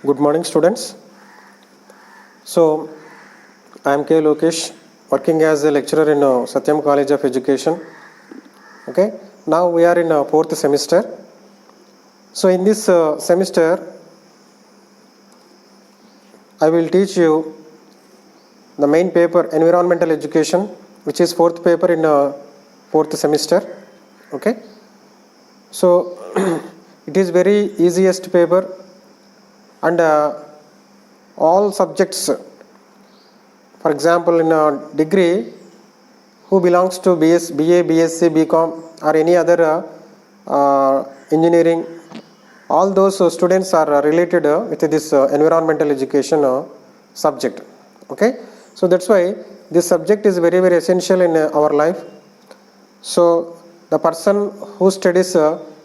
Good morning, students. So, I am K. Lokesh, working as a lecturer in Satyam College of Education. Okay, now we are in fourth semester. So, in this semester, I will teach you the main paper, Environmental Education, which is fourth paper in fourth semester. Okay, so it is very easiest paper, and all subjects, for example, in a degree, who belongs to BA, BSc, BCom or any other engineering, all those students are related with this environmental education subject. Okay, so that's why this subject is very essential in our life. So the person who studies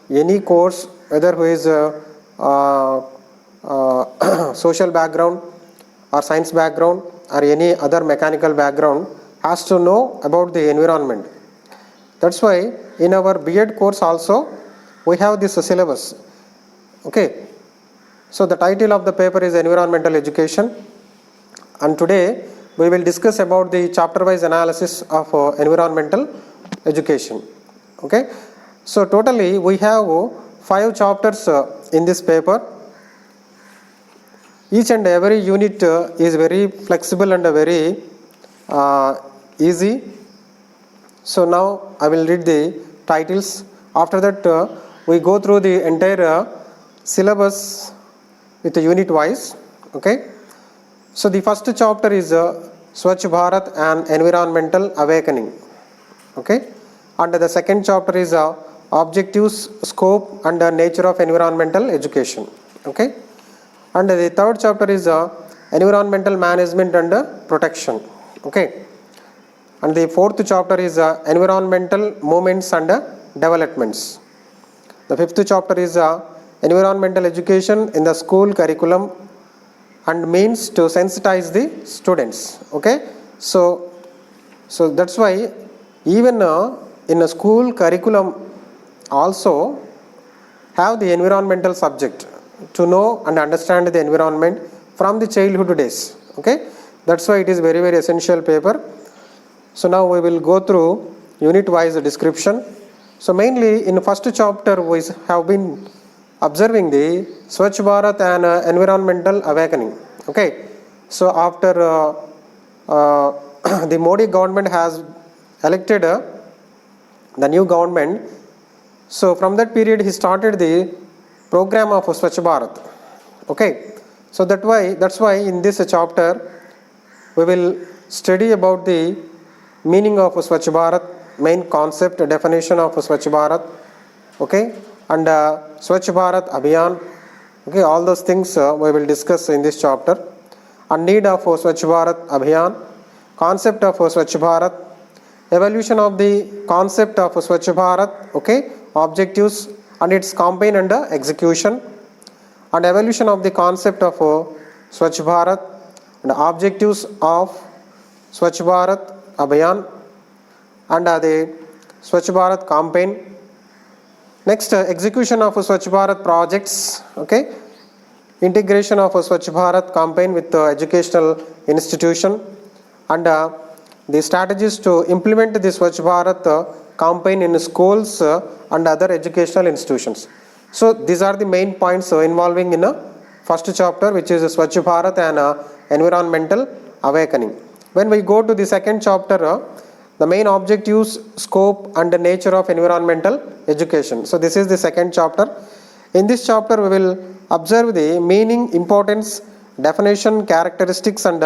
any course, whether who is social background or science background or any other mechanical background, has to know about the environment. That's why in our B.Ed course also we have this syllabus. Okay, so the title of the paper is Environmental Education, and today we will discuss about the chapter wise analysis of environmental education. Okay, so totally we have 5 chapters in this paper. Each and every unit is very flexible and very easy. So now I will read the titles. After that we go through the entire syllabus with the unit wise. Okay, so the first chapter is Swachh Bharat and Environmental Awakening. Okay, and the second chapter is Objectives, Scope and Nature of Environmental Education. Okay, and the third chapter is Environmental Management and Protection. Okay, and the fourth chapter is Environmental Movements and Developments. The fifth chapter is Environmental Education in the School Curriculum and Means to Sensitize the Students. Okay, so that's why even in a school curriculum also have the environmental subject to know and understand the environment from the childhood days. Okay, that's why it is very essential paper. So now we will go through unit wise description. So mainly in first chapter we have been observing the Swachh Bharat and Environmental Awakening. Okay, so after the Modi government has elected the new government, so from that period he started the program of Swachh Bharat. Okay, so that's why in this chapter we will study about the meaning of Swachh Bharat, main concept, definition of Swachh Bharat. Okay, and Swachh Bharat Abhiyan. Okay, all those things we will discuss in this chapter. And need of Swachh Bharat Abhiyan, concept of Swachh Bharat, evolution of the concept of Swachh Bharat. Okay, objectives and its campaign and execution, and evolution of the concept of Swachh Bharat and objectives of Swachh Bharat Abhiyan and the Swachh Bharat campaign. Next, execution of Swachh Bharat projects. Okay, integration of Swachh Bharat campaign with educational institution, and the strategies to implement the Swachh Bharat campaign in schools and other educational institutions. So these are the main points involving in first chapter, which is Swachh Bharat and Environmental Awakening. When we go to the second chapter, the main objectives, scope and the nature of environmental education. So this is the second chapter. In this chapter we will observe the meaning, importance, definition, characteristics and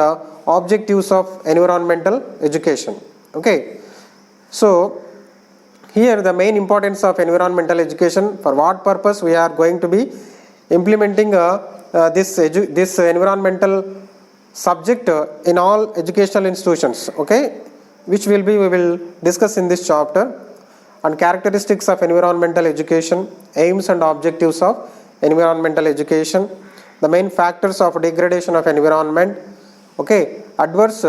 objectives of environmental education. Okay, so here the main importance of environmental education, for what purpose we are going to be implementing this environmental subject in all educational institutions. Okay, which we will discuss in this chapter. And characteristics of environmental education, aims and objectives of environmental education, the main factors of degradation of environment. Okay, adverse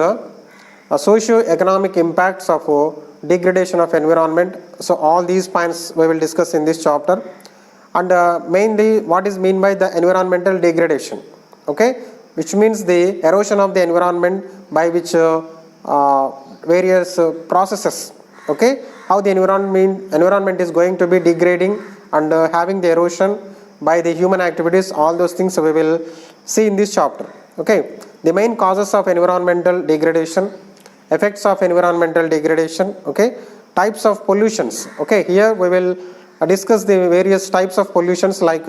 socio-economic impacts of degradation of environment. So all these points we will discuss in this chapter. And mainly what is meant by the environmental degradation. okay, which means the erosion of the environment by which various processes, okay, how the environment is going to be degrading and having the erosion by the human activities, all those things we will see in this chapter. Okay, the main causes of environmental degradation, effects of environmental degradation, okay, types of pollutions. Okay, here we will discuss the various types of pollutions like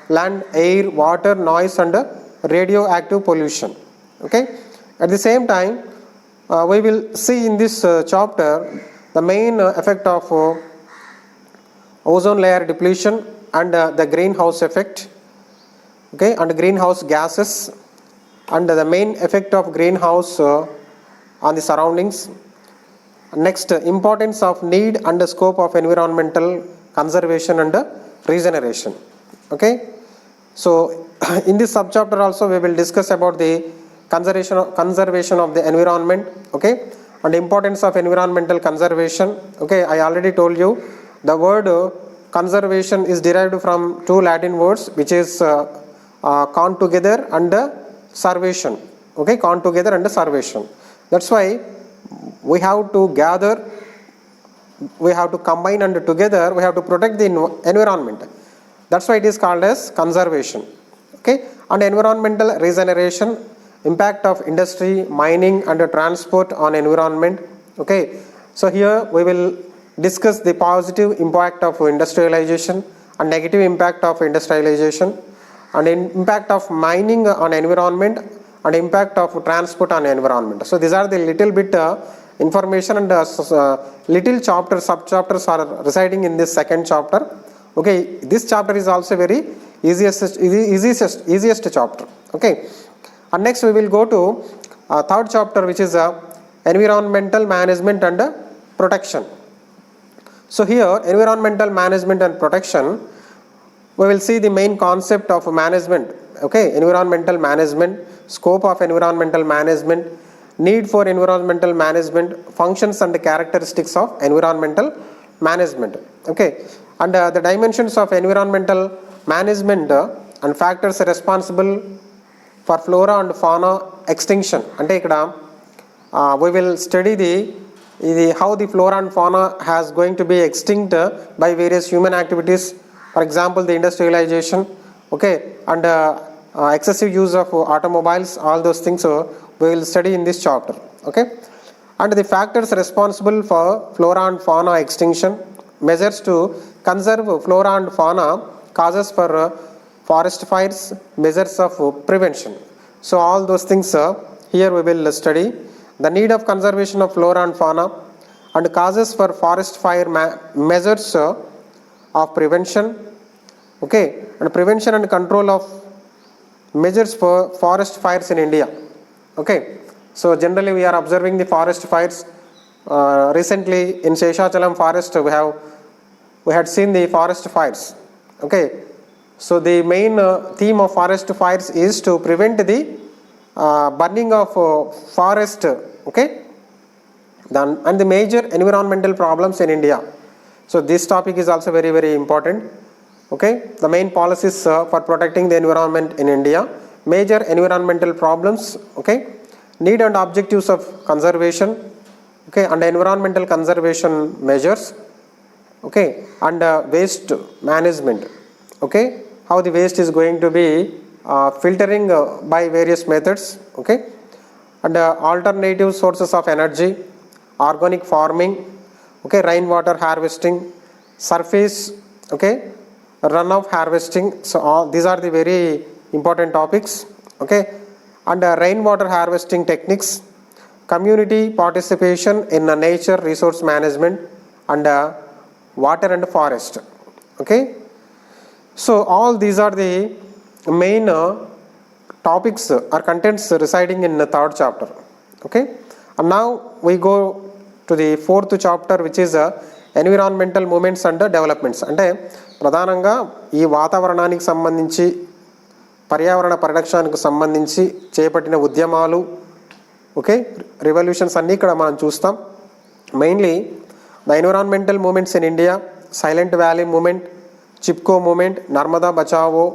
land, air, water, noise and radioactive pollution. Okay, at the same time we will see in this chapter the main effect of ozone layer depletion and the greenhouse effect, okay, and greenhouse gases and the main effect of greenhouse on the surroundings. Next, importance of need and scope of environmental conservation and regeneration. Okay, so in this subchapter also we will discuss about the conservation of the environment, okay, and importance of environmental conservation. Okay, I already told you the word conservation is derived from two Latin words, which is con together and servation. Okay, con together and servation. That's why we have to gather, we have to combine, and together we have to protect the environment. That's why it is called as conservation. Okay, and environmental regeneration, impact of industry, mining and transport on environment. Okay, so here we will discuss the positive impact of industrialization and negative impact of industrialization, and impact of mining on environment and impact of transport on environment. So these are the little bit information and little sub-chapters are residing in this second chapter. Okay, this chapter is also very easiest chapter. Okay, and next we will go to third chapter, which is environmental management and protection. So here environmental management and protection, we will see the main concept of management. Okay, environmental management, scope of environmental management, need for environmental management, functions and characteristics of environmental management. Okay, and the dimensions of environmental management and factors responsible for flora and fauna extinction. Ante ikkada we will study the how the flora and fauna has going to be extinct by various human activities. For example, the industrialization, okay, and excessive use of automobiles, all those things we will study in this chapter. Okay, and the factors responsible for flora and fauna extinction, measures to conserve flora and fauna, causes for forest fires, measures of prevention. So all those things here we will study. The need of conservation of flora and fauna and causes for forest fire, measures of prevention, okay, and prevention and control of measures for forest fires in India. Okay, so generally we are observing the forest fires. Recently in Seshachalam forest we had seen the forest fires. Okay, so the main theme of forest fires is to prevent the burning of forest. Okay, and the major environmental problems in India. So this topic is also very, very important. Okay, the main policies for protecting the environment in India, major environmental problems, okay, need and objectives of conservation, okay, and environmental conservation measures, okay, and waste management, okay, how the waste is going to be filtering by various methods, okay, and alternative sources of energy, organic farming, okay, rainwater harvesting, surface, okay, runoff harvesting. So all these are the very important topics, okay, and rainwater harvesting techniques, community participation in nature resource management, and water and forest. Okay, so all these are the main topics or contents residing in the third chapter. Okay, and now we go to the fourth chapter, which is environmental movements and developments. అంటే ప్రధానంగా ఈ వాతావరణానికి సంబంధించి, పర్యావరణ పరిరక్షణకు సంబంధించి చేపట్టిన ఉద్యమాలు, ఓకే, రివల్యూషన్స్ అన్నీ ఇక్కడ మనం చూస్తాం. Mainly the environmental movements in India, Silent Valley movement, Chipko movement, Narmada Bachao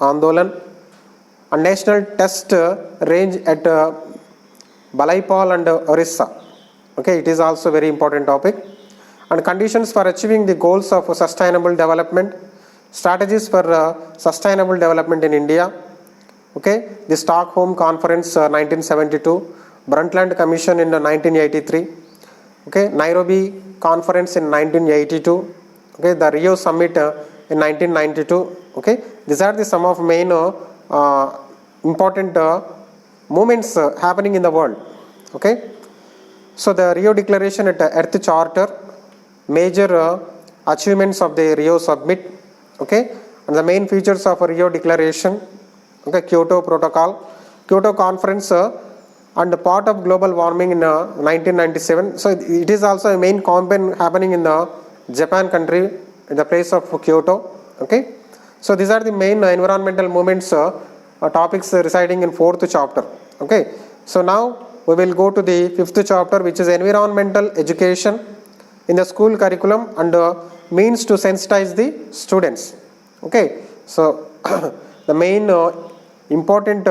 Andolan, and national test range at Balaipal and Orissa. Okay, it is also very important topic. And conditions for achieving the goals of sustainable development, strategies for sustainable development in India. Okay, the Stockholm Conference 1972, Brundtland Commission in 1983. Okay, Nairobi Conference in 1982. Okay, the Rio Summit in 1992. Okay, these are the some of main important movements happening in the world. Okay, so the Rio Declaration at Earth Charter, major achievements of the Rio Summit. Okay, and the main features of Rio Declaration. Okay, Kyoto Protocol, Kyoto Conference, and part of global warming in 1997. So it is also a main campaign happening in the Japan country in the place of Kyoto. Okay, so these are the main environmental movements topics residing in 4th chapter. Okay, so now we will go to the 5th chapter, which is environmental education in the school curriculum and means to sensitize the students. Okay, so the main important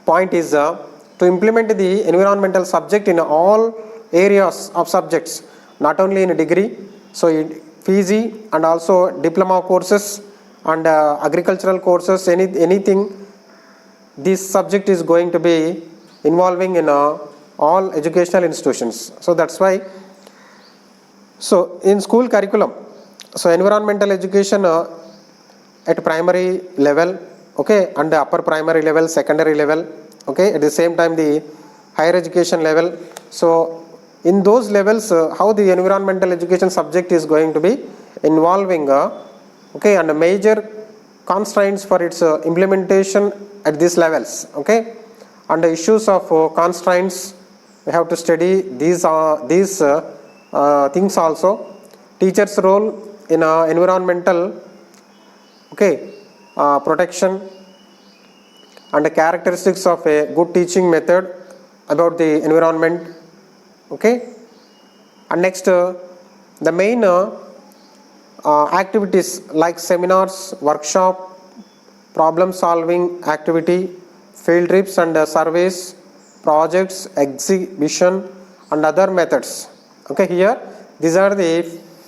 point is to implement the environmental subject in all areas of subjects, not only in a degree, so in PG and also diploma courses and agricultural courses, anything this subject is going to be involving in all educational institutions. So that's why, so in school curriculum, so environmental education at primary level, okay, and the upper primary level, secondary level, okay, at the same time the higher education level. So in those levels, how the environmental education subject is going to be involving, okay, and the major constraints for its implementation at these levels. Okay, and the issues of constraints, we have to study these things also. Teachers' role in environmental, okay, protection, and the characteristics of a good teaching method about the environment. Okay, and next the main activities like seminars, workshop, problem solving activity, field trips and surveys, projects, exhibition and other methods. Okay, here these are the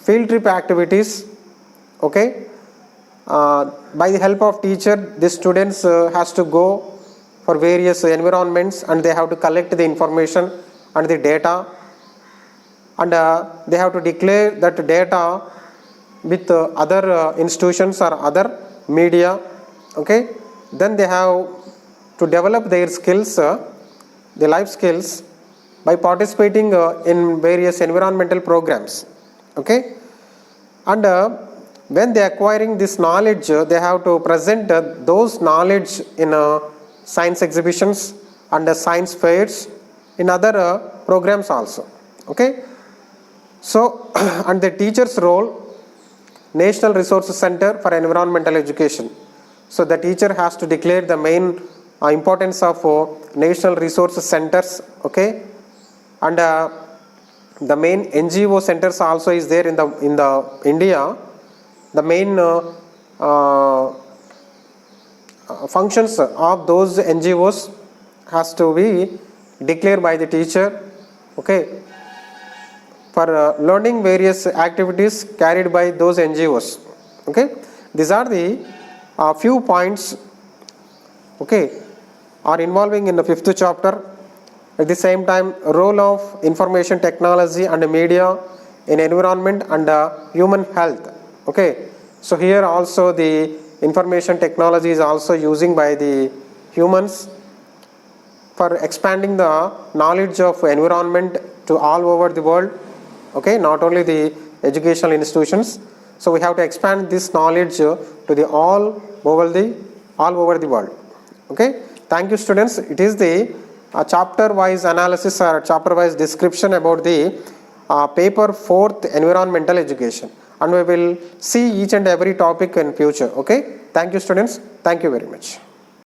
field trip activities. Okay, by the help of teacher, the students has to go for various environments and they have to collect the information and the data, and they have to declare that data with other institutions or other media. Okay, then they have to develop their skills, the life skills, by participating in various environmental programs. Okay, and when they are acquiring this knowledge, they have to present those knowledge in science exhibitions and science fairs, in other programs also. Okay, so and the teacher's role, National Resource Center for Environmental Education. So the teacher has to declare the main importance of national resource centers. Okay, and the main NGO centers also is there in the India. The main functions of those NGOs has to be declared by the teacher. Okay, for learning various activities carried by those NGOs. Okay, these are the few points, okay, are involving in the 5th chapter. At the same time, role of information technology and media in environment and human health. Okay, so here also the information technology is also using by the humans for expanding the knowledge of environment to all over the world. Okay, not only the educational institutions. So we have to expand this knowledge to the all over the world. Okay, thank you students. It is the chapter wise analysis or chapter wise description about the paper 4th environmental education, and we will see each and every topic in future. Okay, thank you students. Thank you very much.